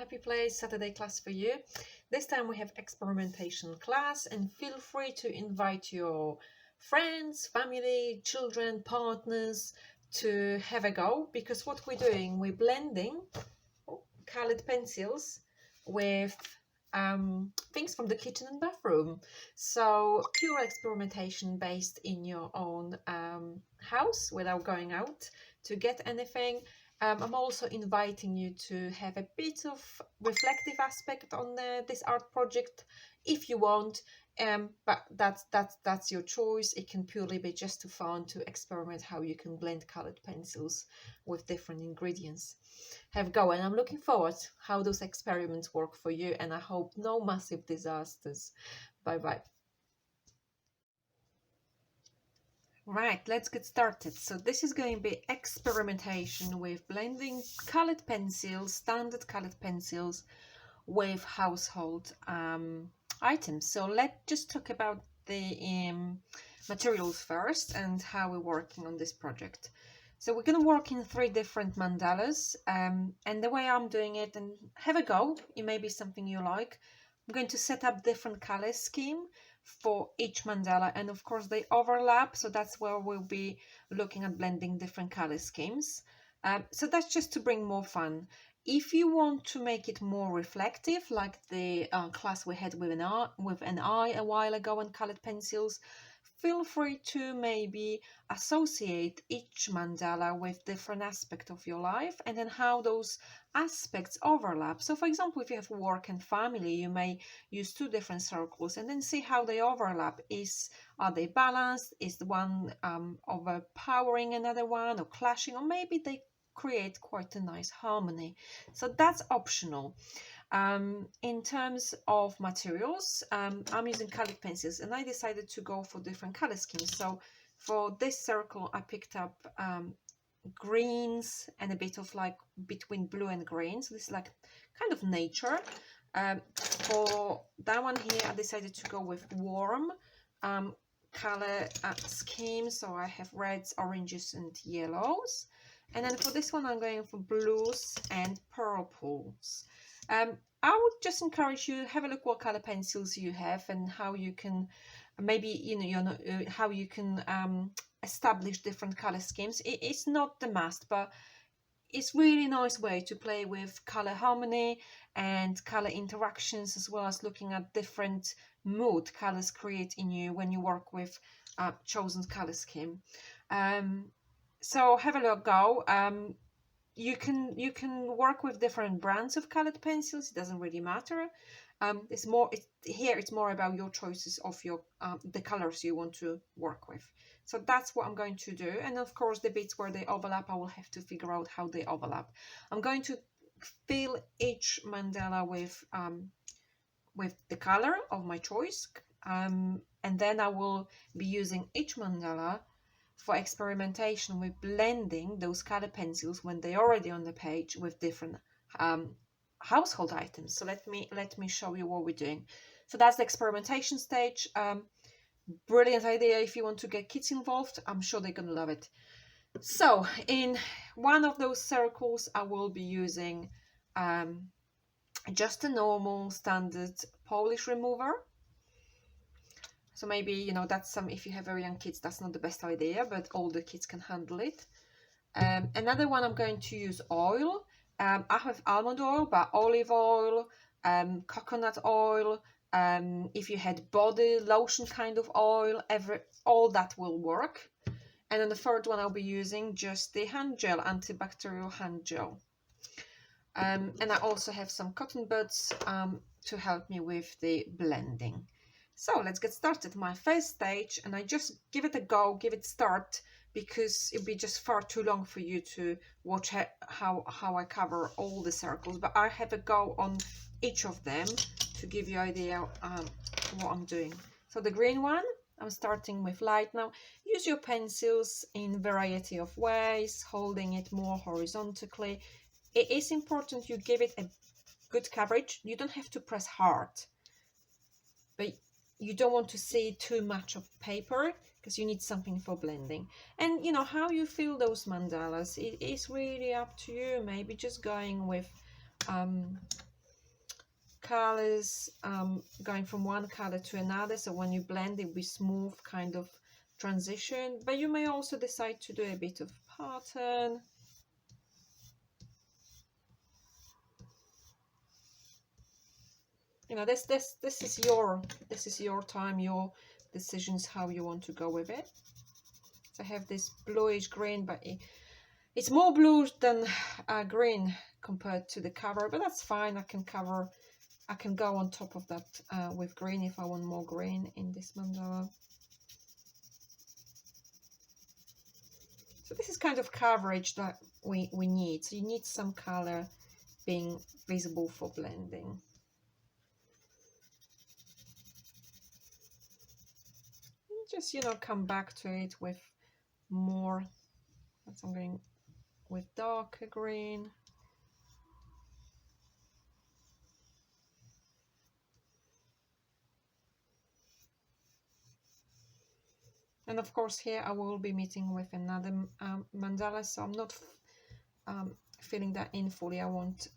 Happy Place Saturday class for you. This time we have experimentation class, and feel free to invite your friends, family, children, partners to have a go, because what we're doing, we're blending colored pencils with things from the kitchen and bathroom. So pure experimentation based in your own house without going out to get anything. I'm also inviting you to have a bit of reflective aspect on this art project if you want, but that's your choice. It can purely be just too fun to experiment how you can blend colored pencils with different ingredients. Have a go, and I'm looking forward how those experiments work for you, and I hope no massive disasters. Bye bye. Right, let's get started. So this is going to be experimentation with blending colored pencils, standard colored pencils, with household items. So let's just talk about the materials first and how we're working on this project. So we're going to work in 3 different mandalas, and the way I'm doing it, and have a go, it may be something you like. I'm going to set up different color scheme for each mandala, and of course they overlap, so that's where we'll be looking at blending different color schemes. So that's just to bring more fun. If you want to make it more reflective, like the class we had with an eye a while ago on colored pencils, feel free to maybe associate each mandala with different aspect of your life, and then how those aspects overlap. So for example, if you have work and family, you may use 2 different circles and then see how they overlap. Are they balanced? Is the one overpowering another one, or clashing, or maybe they create quite a nice harmony. So that's optional. In terms of materials, I'm using colored pencils, and I decided to go for different color schemes. So for this circle, I picked up greens and a bit of like between blue and green. So this is like kind of nature. For that one here, I decided to go with warm color scheme. So I have reds, oranges, and yellows. And then for this one, I'm going for blues and purples. I would just encourage you, have a look what color pencils you have and how you can maybe how you can establish different color schemes. It's not the must, but it's really nice way to play with color harmony and color interactions, as well as looking at different mood colors create in you when you work with chosen color scheme. So have a look, go. You can work with different brands of colored pencils. It doesn't really matter. It's more about your choices of your the colors you want to work with. So that's what I'm going to do. And of course, the bits where they overlap, I will have to figure out how they overlap. I'm going to fill each mandala with the color of my choice, and then I will be using each mandala for experimentation with blending those color pencils when they're already on the page with different household items. So let me show you what we're doing. So that's the experimentation stage. Brilliant idea if you want to get kids involved. I'm sure they're gonna love it. So in one of those circles, I will be using just a normal standard polish remover. So maybe, that's if you have very young kids, that's not the best idea, but older kids can handle it. Another one, I'm going to use oil. I have almond oil, but olive oil, coconut oil, if you had body lotion kind of oil, all that will work. And then the third one, I'll be using just the hand gel, antibacterial hand gel. And I also have some cotton buds to help me with the blending. So let's get started. My first stage, and I just give it a go, give it start, because it'd be just far too long for you to watch how I cover all the circles. But I have a go on each of them to give you an idea what I'm doing. So the green one, I'm starting with light now. Use your pencils in variety of ways, holding it more horizontally. It is important you give it a good coverage. You don't have to press hard, but you don't want to see too much of paper because you need something for blending. And how you feel those mandalas, it is really up to you. Maybe just going with colors going from one color to another, so when you blend it will be smooth kind of transition. But you may also decide to do a bit of pattern. You know, this is your time, your decisions, how you want to go with it. So I have this bluish green, but it's more blue than green compared to the cover, but that's fine. I can go on top of that with green if I want more green in this mandala. So this is kind of coverage that we need. So you need some color being visible for blending. Just, you know, come back to it with more. That's I'm going with darker green. And of course here I will be meeting with another mandala, so I'm not filling that in fully. I want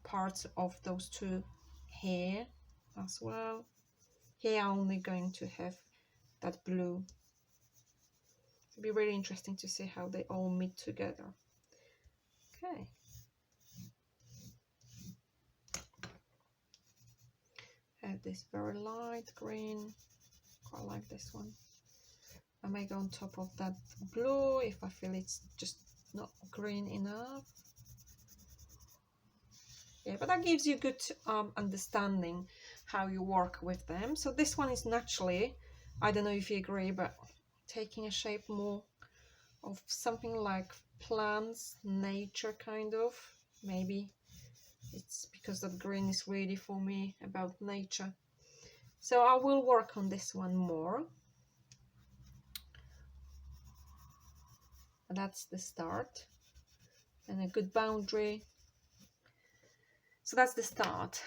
parts of those two here as well. Here I'm only going to have that blue. It'll be really interesting to see how they all meet together. Okay. Have this very light green. Quite like this one. I may go on top of that blue if I feel it's just not green enough. Yeah, but that gives you good understanding how you work with them. So this one is naturally, I don't know if you agree, but taking a shape more of something like plants, nature kind of. Maybe it's because that green is really for me about nature. So I will work on this one more. That's the start, and a good boundary. So that's the start.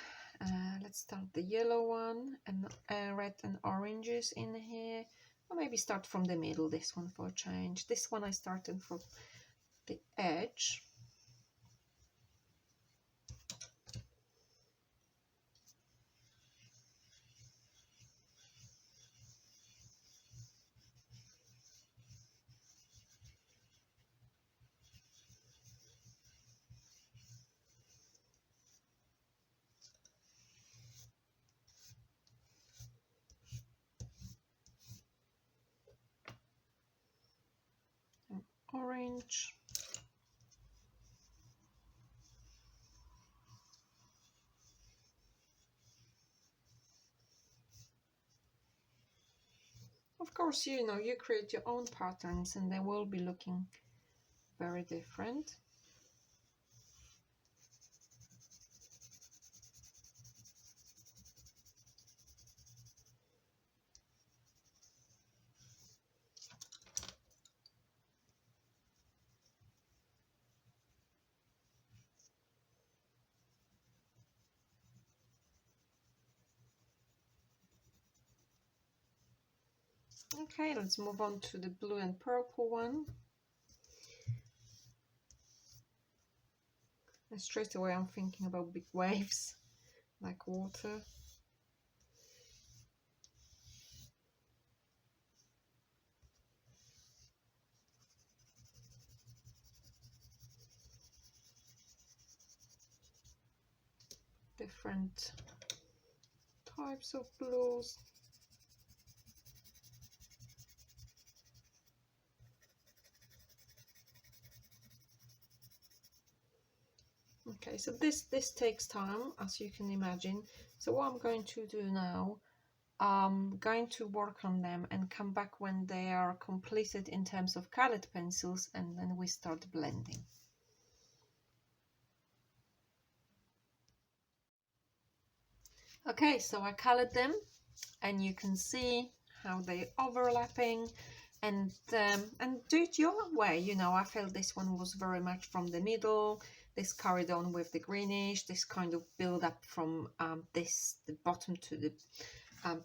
Let's start the yellow one, and red and oranges in here, or maybe start from the middle, this one for a change. This one I started from the edge. Orange. Of course, you know, you create your own patterns and they will be looking very different. Okay, let's move on to the blue and purple one. And straight away I'm thinking about big waves, like water. Different types of blues. Okay, so this takes time, as you can imagine. So what I'm going to do now, I'm going to work on them and come back when they are completed in terms of colored pencils, and then we start blending. Okay, so I colored them and you can see how they're overlapping, and do it your way. You know, I felt this one was very much from the middle. This carried on with the greenish, this kind of build up from the bottom to the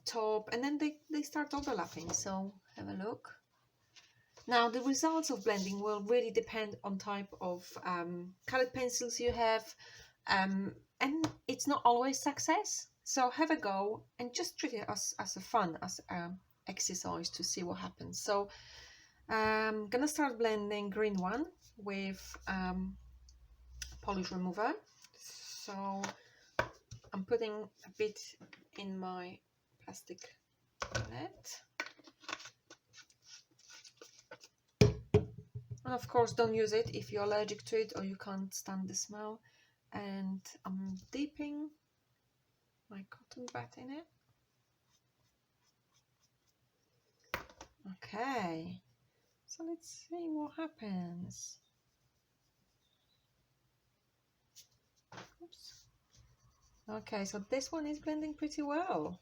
top, and then they start overlapping. So have a look. Now the results of blending will really depend on type of colored pencils you have, and it's not always success. So have a go and just treat it as a fun, as exercise to see what happens. So I'm gonna start blending green one with polish remover. So I'm putting a bit in my plastic palette. And of course, don't use it if you're allergic to it or you can't stand the smell. And I'm dipping my cotton bud in it. Okay, so let's see what happens. Oops. Okay, so this one is blending pretty well.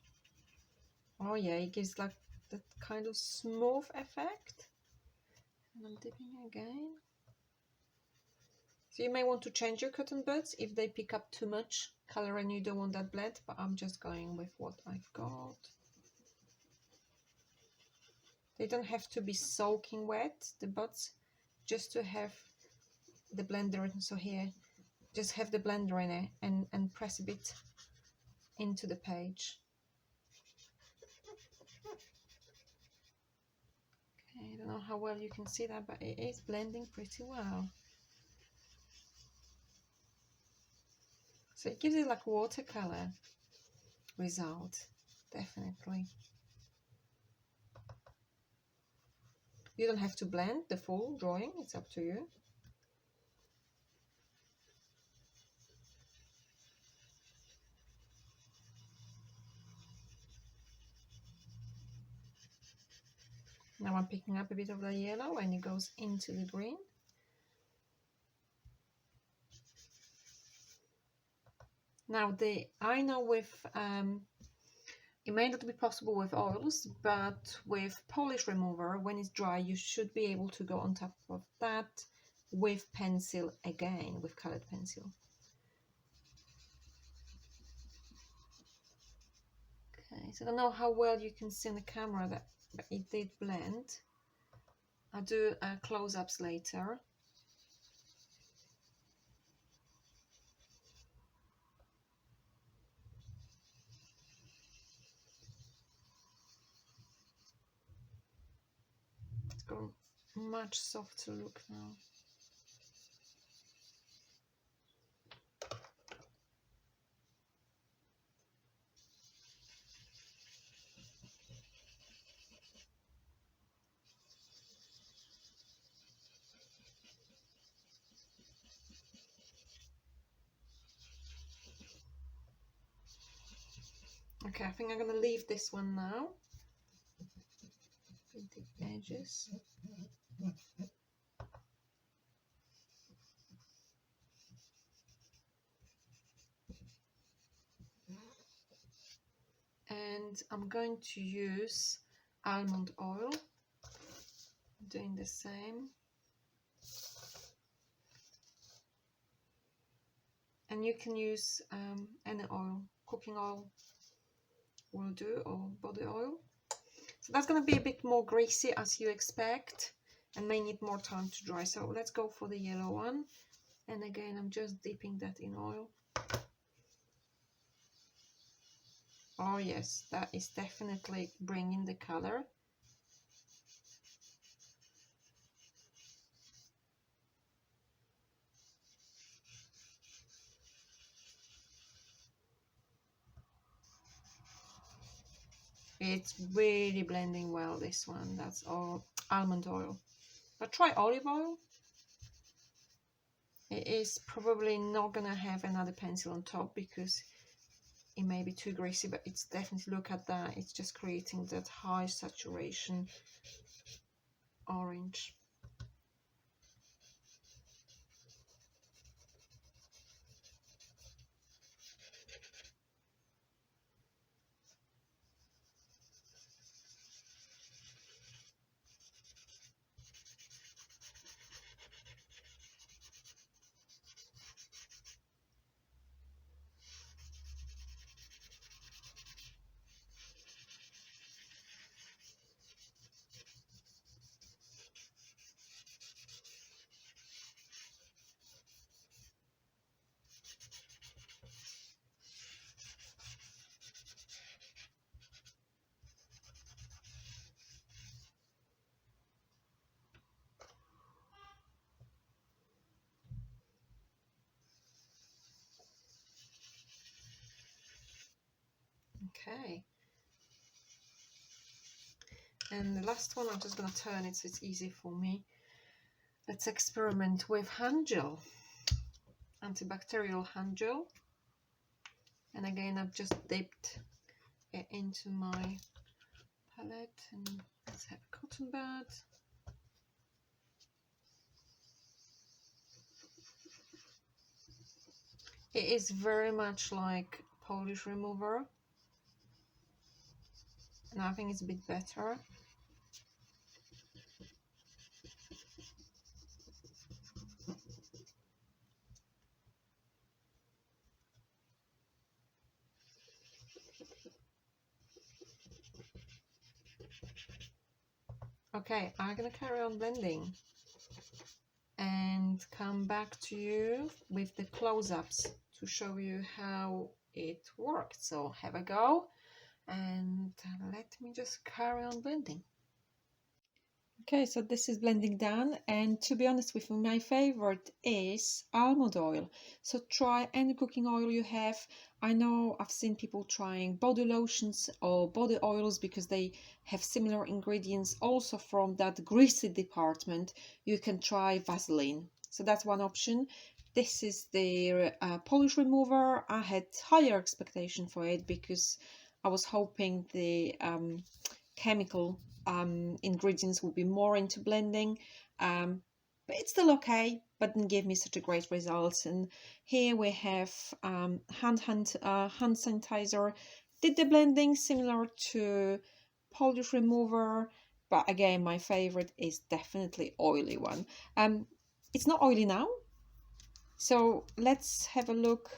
Oh yeah, it gives like that kind of smooth effect. And I'm dipping again. So you may want to change your cotton buds if they pick up too much color and you don't want that blend, but I'm just going with what I've got. They don't have to be soaking wet, the buds, just to have the blender in. So here, just have the blender in it and press a bit into the page. Okay, I don't know how well you can see that, but it is blending pretty well. So it gives it like watercolor result, definitely. You don't have to blend the full drawing, it's up to you. Now I'm picking up a bit of the yellow and it goes into the green. Now I know with it may not be possible with oils, but with polish remover, when it's dry, you should be able to go on top of that with pencil again, with colored pencil. Okay, so I don't know how well you can see in the camera that but it did blend. I'll do close-ups later. It's got a much softer look now. Okay, I think I'm going to leave this one now. The edges. And I'm going to use almond oil. Doing the same. And you can use any oil, cooking oil will do, or body oil. So that's going to be a bit more greasy as you expect and may need more time to dry. So let's go for the yellow one. And again, I'm just dipping that in oil. Oh yes, that is definitely bringing the color. It's really blending well, this one. That's all almond oil. But try olive oil. It is probably not gonna have another pencil on top because it may be too greasy, but it's definitely, look at that, it's just creating that high saturation orange. Okay. And the last one, I'm just going to turn it so it's easy for me. Let's experiment with hand gel, antibacterial hand gel. And again, I've just dipped it into my palette, and let's have a cotton bud. It is very much like polish remover, and I think it's a bit better. Okay, I'm gonna carry on blending and come back to you with the close-ups to show you how it worked. So have a go and let me just carry on blending. Okay, so this is blending done, and to be honest with you, my favorite is almond oil. So try any cooking oil you have. I know I've seen people trying body lotions or body oils because they have similar ingredients. Also from that greasy department, you can try Vaseline. So that's one option. This is the polish remover. I had higher expectation for it because I was hoping the chemical ingredients will be more into blending, but it's still okay, but didn't give me such a great results. And here we have hand sanitizer. Did the blending similar to polish remover, but again my favorite is definitely oily one. It's not oily now, so let's have a look.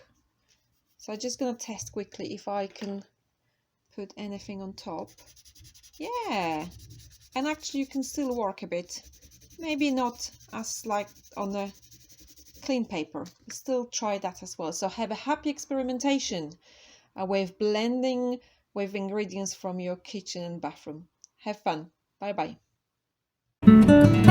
So I'm just gonna test quickly if I can put anything on top. Yeah, and actually you can still work a bit, maybe not as like on a clean paper, still try that as well. So have a happy experimentation with blending with ingredients from your kitchen and bathroom. Have fun. Bye bye.